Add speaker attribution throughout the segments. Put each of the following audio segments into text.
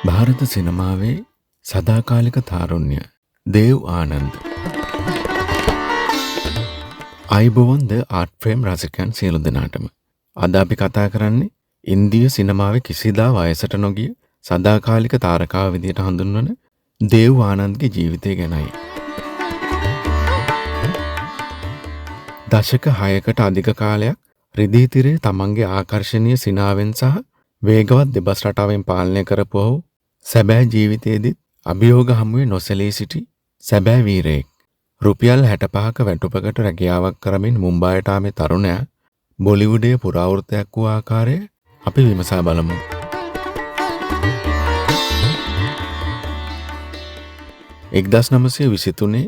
Speaker 1: ಭಾರತ ಸಿನಿಮಾවේ සදාකාලික තාරුණ්‍ය දේව් ආනන්ද අයිබෝවන් ද art frame රසිකයන් සියලු දෙනාටම අද අපි කතා කරන්නේ ඉන්දිය සිනමාවේ කිසිදා වයසට නොගිය සදාකාලික තාරකාව විදිහට හඳුන්වන දේව් ආනන්දගේ ජීවිතය ගැනයි. දශක 6කට අධික කාලයක් රිදී තිරේ තමන්ගේ ආකර්ශනීය සිනාවෙන් සහ වේගවත් දෙබස් රටාවෙන් පාලනය කරපු ඔහු සැබෑ ජීවිතයේදීත් අභියෝග හමුවේ නොසැලී සිටි සැබෑ වීරයෙක්. රුපියල් 65ක වැටුපකට රැකියාවක් කරමින් මුම්බායට ආමේ තරුණයා බොලිවුඩයේ පුරාවෘත්තයක් වූ ආකාරය අපි විමසා බලමු. එක්දස් 923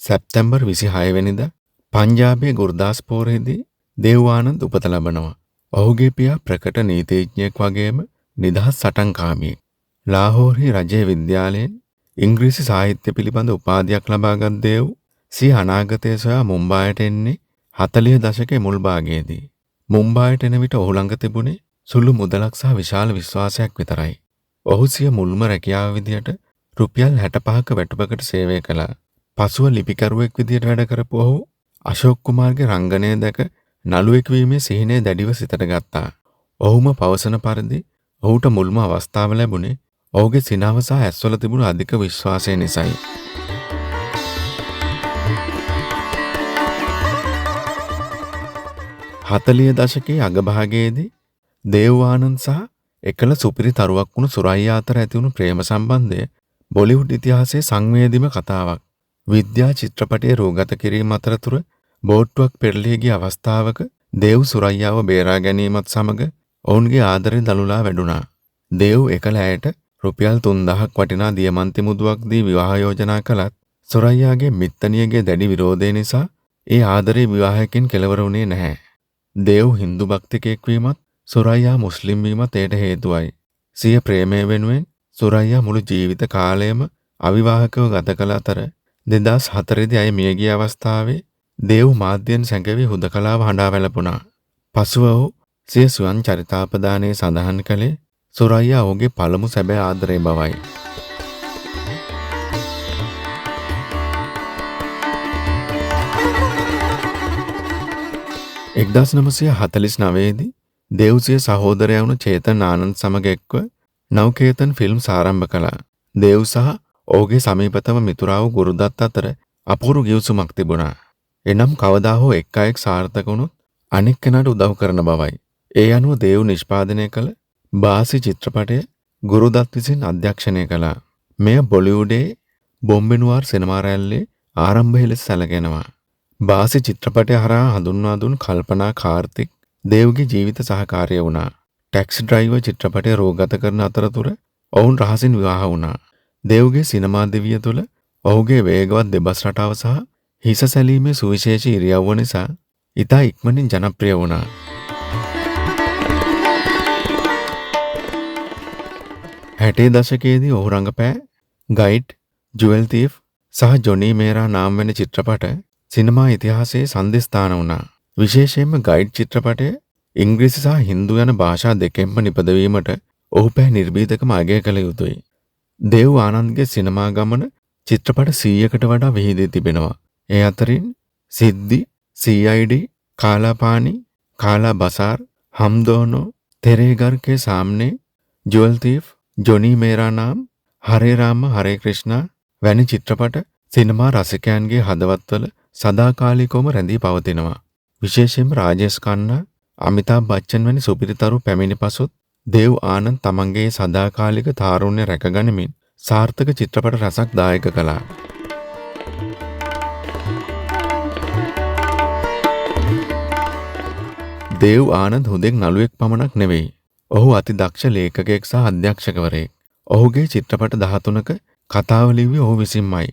Speaker 1: සැප්තැම්බර් 26 වෙනිදා පංජාබයේ ගුර්දාස්පූරයේදී දේව් ආනන්ද උපත ලබනවා. ඔහුගේ පියා ප්‍රකට නීතිඥයෙක් වගේම නිදහස් සටන්කාමියෙක්. ලාහෝරේ රජයේ විද්‍යාලයෙන් ඉංග්‍රීසි සාහිත්‍ය පිළිබඳ උපාධියක් ලබාගත් දේව් සිය අනාගතය සොයා මුම්බායට එන්නේ 40 දශකයේ මුල් භාගයේදී. මුම්බායට එන විට ඔහු ළඟ තිබුණේ සුළු මුදලක් සහ විශාල විශ්වාසයක් විතරයි. ඔහු සිය මුල්ම රැකියාව විදියට රුපියල් 65ක වැටුපකට සේවය කළා. පසුව ලිපිකරුවෙක් විදියට වැඩ කරපු ඔහු අශෝක් කුමාර්ගේ රංගනය දැක නළුවෙක් වීමේ සිහිනය දැඩිව සිතට ගත්තා. ඔහුම පවසන පරිදි ඔහුට මුල්ම අවස්ථාව ලැබුණේ ඔහුගේ සිනාව සහ ඇස්වල තිබුණු අධික විශ්වාසය නිසායි. හතලිය දශකයේ අගභාගයේදී දේව් ආනන්ද සහ එකල සුපිරි තරුවක් වුණු සුරයියා අතර ඇති වුණු ප්‍රේම සම්බන්ධය බොලිවුඩ් ඉතිහාසයේ සංවේදීම කතාවක්. විද්‍යා චිත්‍රපටයේ රූගත කිරීම අතරතුර බෝට්ටුවක් පෙරළී ගිය අවස්ථාවක දේව් සුරයියාව බේරා ගැනීමත් සමග ඔවුන්ගේ ආදරය දළුලා වැඩුණා. දේව් එකල ඇයට රුපියල් 3000ක් වටිනා දියමන්ති මුදුවක් දී විවාහ යෝජනා කළත් සුරයියාගේ මිත්තණියගේ දැඩි විරෝධය නිසා ඒ ආදරේ විවාහයකින් කෙලවර වුණේ නැහැ. දේව් හින්දු භක්තිකයෙක් වීමත් සුරයියා මුස්ලිම් වීමත් ඒට හේතුවයි. සිය ප්‍රේමය වෙනුවෙන් සුරයියා මුළු ජීවිත කාලයම අවිවාහකව ගත කළ අතර 2004 දී ඇය මිය ගිය අවස්ථාවේ දේව් මාධ්‍යයෙන් සැඟවී හුදකලාව හඬා වැළපුණා. පසුව ඔහු සිය ස්වයං චරිතාපදානයේ සඳහන් කළේ සුරයියා ඔහුගේ පළමු සැබෑ ආදරේ බවයි. එක්දස් 949 දී දේව් සිය සහෝදරයා වුණු චේතන් ආනන්ද සමග එක්ව නවකේතන් ෆිල්ම්ස් ආරම්භ කළා. දේව් සහ ඔහුගේ සමීපතම මිතුරා වූ ගුරුදත් අතර අපූර්ව ගිවිසුමක් තිබුණා. එනම් කවදා හෝ එක් අයෙක් සාර්ථක වුණොත් අනෙක් කෙනාට උදව් කරන බවයි. ඒ අනුව දේව් නිෂ්පාදනය කළ බාසි චිත්‍රපටය ගුරුදත් විසින් අධ්‍යක්ෂණය කළා. මෙය බොලිවුඩේ බොම්බේ නුවාර් සිනමා රැල්ලේ ආරම්භය ලෙස සැලකෙනවා. බාසි චිත්‍රපටය හරහා හඳුන්වා දුන් කල්පනා කාර්තික් දේව්ගේ ජීවිත සහකාරිය වුණා. ටැක්සි ඩ්‍රයිවර් චිත්‍රපටය රෝගත කරන අතරතුර ඔවුන් රහසින් විවාහ වුණා. දේව්ගේ සිනමා දිවිය තුළ ඔහුගේ වේගවත් දෙබස් රටාව සහ හිස සැලීමේ සුවිශේෂී ඉරියව්ව නිසා ඉතා ඉක්මනින් ජනප්‍රිය වුණා. හැටේ දශකයේදී ඔහු රඟපෑ ගයිඩ්, ජුවෙල් තීෆ් සහ ජොනී මේරා නාම වෙන චිත්‍රපට සිනමා ඉතිහාසයේ සන්ධස්ථාන වුණා. විශේෂයෙන්ම ගයිඩ් චිත්‍රපටය ඉංග්‍රීසි සහ හින්දු යන භාෂා දෙකෙන්ම නිපදවීමට ඔහු පෑ නිර්භීතකම අගය කළ යුතුයි. දේව් ආනන්දගේ සිනමා ගමන චිත්‍රපට 100කට වඩා විහිදී තිබෙනවා. ඒ අතරින් සිද්දි, CID, කාලාපානි, කාලා බසාර්, හම්දෝනෝ, තෙරේ ඝර් के सामने, ජුවෙල් තීෆ්, ජොනී මේරා නාම්, හරේ රාම හරේ ක්‍රිෂ්ණා වැනි චිත්‍රපට සිනමා රසිකයන්ගේ හදවත්වල සදාකාලිකවම රැඳී පවතිනවා. විශේෂයෙන්ම රාජේෂ් කන්නා, අමිතාබ් බච්චන් වැනි සුපිරිතරු පැමිණි පසුත් දේව් ආනන්ද තමන්ගේ සදාකාලික තාරුණ්‍ය රැකගනිමින් සාර්ථක චිත්‍රපට රසක් දායක කළා. දේව් ආනන්ද හුදෙක් නළුවෙක් පමණක් නෙවෙයි. ඔහු අති දක්ෂ ලේඛකයෙක් සහ අධ්‍යක්ෂකවරයෙක්. ඔහුගේ චිත්‍රපට 13ක කතාව ලිව්වේ ඔහු විසින්මයි.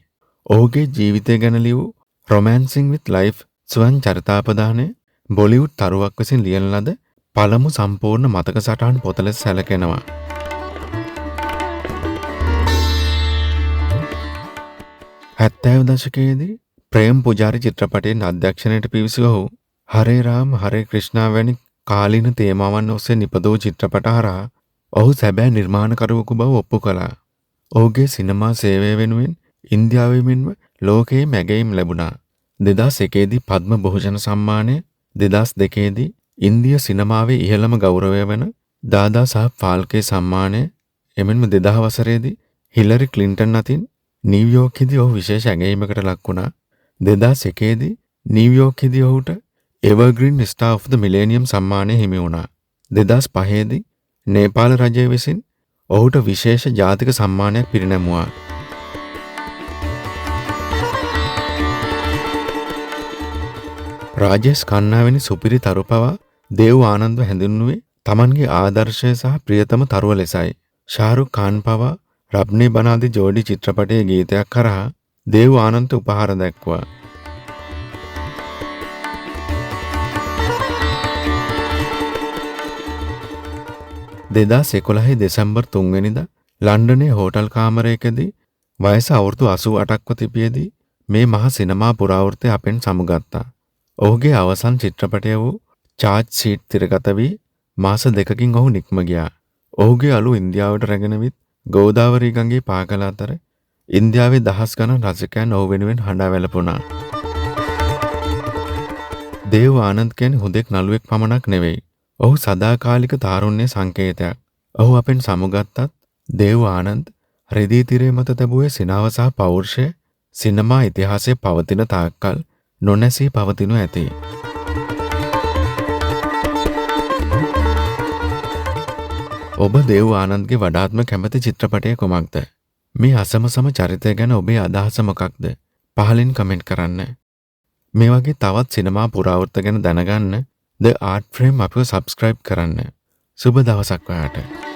Speaker 1: ඔහුගේ ජීවිතය ගැන ලියූ රොමෑන්සිං විත් ලයිෆ් ස්වයං චරිතාපදානය බොලිවුඩ් තරුවක් විසින් ලියන ලද පළමු සම්පූර්ණ මතක සටහන් පොත ලෙස සැලකෙනවා. 70 දශකයේදී ප්‍රේම් පුජාරි චිත්‍රපටයෙන් අධ්‍යක්ෂණයට පිවිසි ඔහු හරේ රාම හරේ ක්‍රිෂ්ණා වැනි කාලීන තේමාවන් ඔස්සේ නිපදවූ චිත්‍රපට හරහා ඔහු සැබෑ නිර්මාණකරුවෙකු බව ඔප්පු කළා. ඔහුගේ සිනමා සේවය වෙනුවෙන් ඉන්දියාවේ මෙන්ම ලෝකයේ මැගීම් ලැබුණා. 2001 දී පද්ම භූෂණ සම්මානය, 2002 දී ඉන්දිය සිනමාවේ ඉහළම ගෞරවය වන දාදා සාහබ් ෆාල්කේ සම්මානය, එමෙන්ම 2000 වසරේදී හිලරි ක්ලින්ටන් අතින් නිව්යෝර්ක්හිදී ඔහු විශේෂ ඇගයීමකට ලක් වුණා. 2001 දී නිව්යෝර්ක්හිදී ඔහුට එවර්ග්‍රීන් ස්ටාර් ඔෆ් ද මිලේනියම් සම්මානය හිමි වුණා. 2005 දී නේපාල රජය විසින් ඔහුට විශේෂ ජාතික සම්මානයක් පිරිනැමුවා. රාජේෂ් ඛන්නා වැනි සුපිරි තරු පවා දේව් ආනන්දව හැඳින්වුවේ තමන්ගේ ආදර්ශය සහ ප්‍රියතම තරුව ලෙසයි. ෂාරුක් ખાන් පවා රබ්නේ බනාදි ජෝඩි චිත්‍රපටයේ ගීතයක් කරහා දේව් ආනන්දට උපහාර දැක්වුවා. දෙදස් 11 දෙසැම්බර් 3 වෙනිදා ලන්ඩනයේ හෝටල් කාමරයකදී වයස අවුරුදු 88ක්ව තිබියදී මේ මහ සිනමා පුරාවෘත්තය අපෙන් සමුගත්තා. ඔහුගේ අවසන් චිත්‍රපටය වූ චාර්ජ් ෂීට් තිරගත වී මාස 2කින් ඔහු නික්ම ගියා. ඔහුගේ අලු ඉන්දියාවට රැගෙන විත් ගෝදාවරී ගඟේ පා කළ අතර ඉන්දියාවේ දහස් ගණන් රසිකයන් ඔහු වෙනුවෙන් හඬා වැළපුණා. දේව් ආනන්ද කියන්නේ හුදෙක් නළුවෙක් පමණක් නෙවෙයි. ඔහු සදාකාලික තාරුණ්‍ය සංකේතයක්. ඔහු අපෙන් සමුගත්තත් දේව් ආනන්ද රෙදි තිරේ මත තැබුවේ සිනාව සහ පෞරුෂය සිනමා ඉතිහාසයේ පවතින තාක්කල් නොනැසී පවතිනු ඇති. ඔබ දේව් ආනන්දගේ වඩාත්ම කැමති චිත්‍රපටය කුමක්ද? මේ අසමසම චරිතය ගැන ඔබේ අදහස මොකක්ද? පහලින් කමෙන්ට් කරන්න. මේ වගේ තවත් සිනමා පුරාවෘත්ත ගැන දැනගන්න The Art Frame අපිව සබ්ස්ක්‍රයිබ් කරන්න. සුබ දවසක් ඔයාලට.